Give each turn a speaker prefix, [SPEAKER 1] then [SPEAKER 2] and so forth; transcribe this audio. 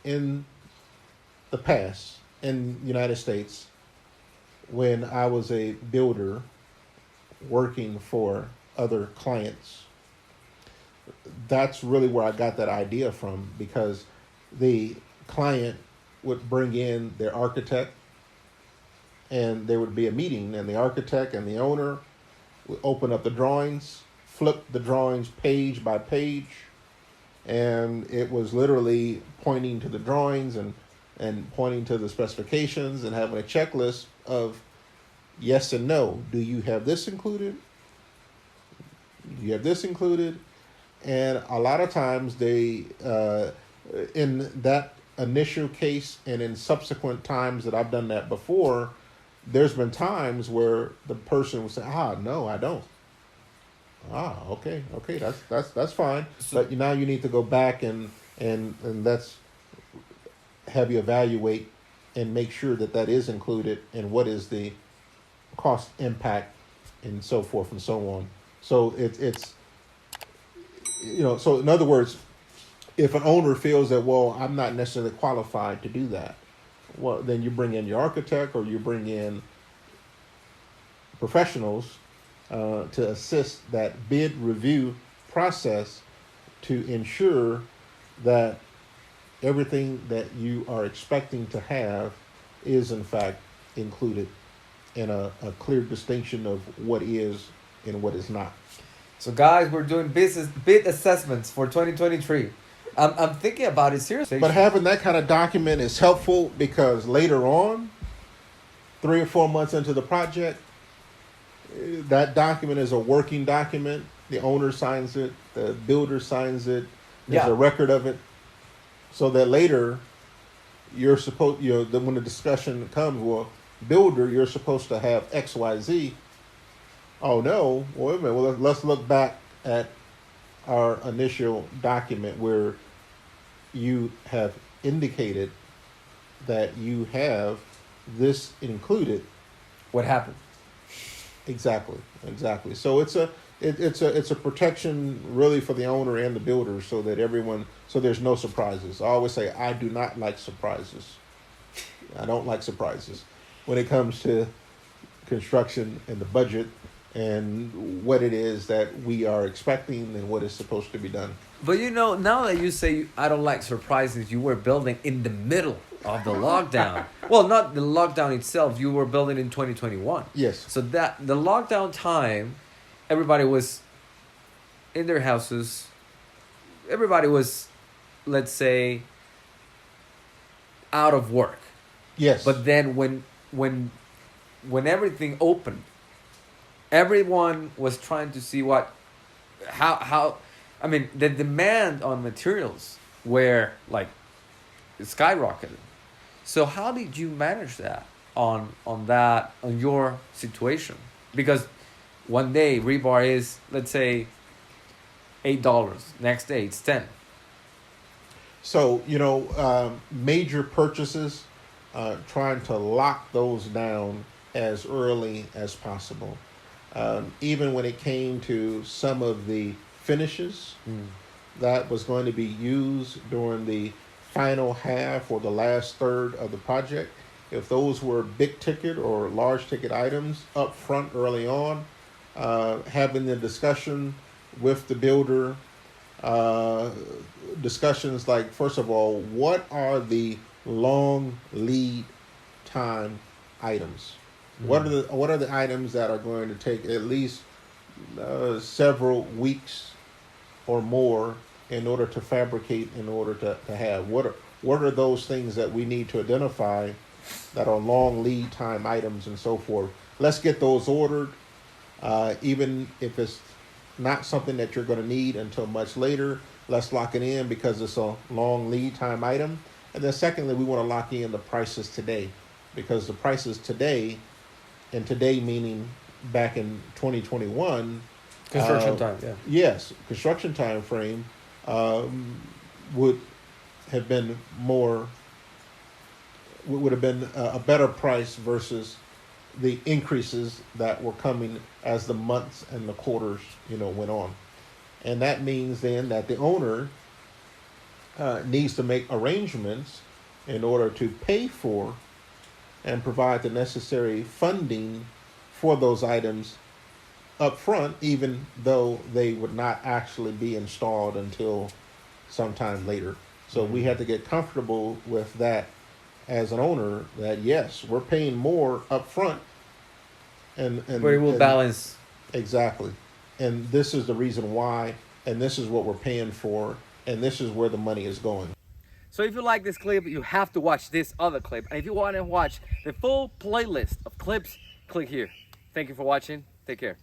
[SPEAKER 1] in the past in the United States when I was a builder working for other clients. That's really where I got that idea from, because the client would bring in their architect and there would be a meeting, and the architect and the owner would open up the drawings, flip the drawings page by page, and it was literally pointing to the drawings and pointing to the specifications and having a checklist of yes and no. Do you have this included? Do you have this included? And a lot of times they, in that initial case and in subsequent times that I've done that before, there's been times where the person will say, no, I don't. Okay, that's fine. But now you need to go back and let's have you evaluate and make sure that that is included and what is the cost impact and so forth and so on. So it's so in other words, if an owner feels that, well, I'm not necessarily qualified to do that, well, then you bring in your architect or you bring in professionals to assist that bid review process to ensure that everything that you are expecting to have is in fact included in a clear distinction of what is and what is not.
[SPEAKER 2] So guys, we're doing bid assessments for 2023. I'm thinking about it seriously.
[SPEAKER 1] But having that kind of document is helpful because later on, 3 or 4 months into the project, that document is a working document. The owner signs it, the builder signs it, there's a record of it. So that later, you're supposed, when the discussion comes, well, builder, you're supposed to have X, Y, Z. Oh no, well, wait a minute. Well, let's look back at our initial document where you have indicated that you have this included.
[SPEAKER 2] What happened?
[SPEAKER 1] Exactly. So it's a protection really for the owner and the builder, so that so there's no surprises. I always say I do not like surprises. I don't like surprises when it comes to construction and the budget and what it is that we are expecting and what is supposed to be done.
[SPEAKER 2] But now that you say I don't like surprises, you were building in the middle of the lockdown. Well, not the lockdown itself. You were building in 2021.
[SPEAKER 1] Yes.
[SPEAKER 2] So that the lockdown time, everybody was in their houses. Everybody was, let's say, out of work.
[SPEAKER 1] Yes.
[SPEAKER 2] But then when everything opened, everyone was trying to see how the demand on materials were like skyrocketed. So how did you manage that on your situation? Because one day rebar is, let's say, $8. Next day it's $10.
[SPEAKER 1] So major purchases, trying to lock those down as early as possible. Even when it came to some of the finishes that was going to be used during the final half or the last third of the project, if those were big ticket or large ticket items up front early on, having the discussion with the builder, discussions like, first of all, what are the long lead time items? What are the items that are going to take at least several weeks or more in order to fabricate, in order to have? What are those things that we need to identify that are long lead time items and so forth? Let's get those ordered, even if it's not something that you're going to need until much later. Let's lock it in because it's a long lead time item. And then secondly, we want to lock in the prices today, because the prices today, and today meaning back in 2021,
[SPEAKER 2] construction time, yeah.
[SPEAKER 1] Yes, construction time frame would have been a better price versus the increases that were coming as the months and the quarters went on. And that means then that the owner needs to make arrangements in order to pay for and provide the necessary funding for those items up front, even though they would not actually be installed until sometime later. So we had to get comfortable with that as an owner, that yes, we're paying more up front, and
[SPEAKER 2] But it will balance.
[SPEAKER 1] exactly. And this is the reason why, and this is what we're paying for, and this is where the money is going.
[SPEAKER 2] So if you like this clip, you have to watch this other clip. And if you want to watch the full playlist of clips, click here. Thank you for watching. Take care.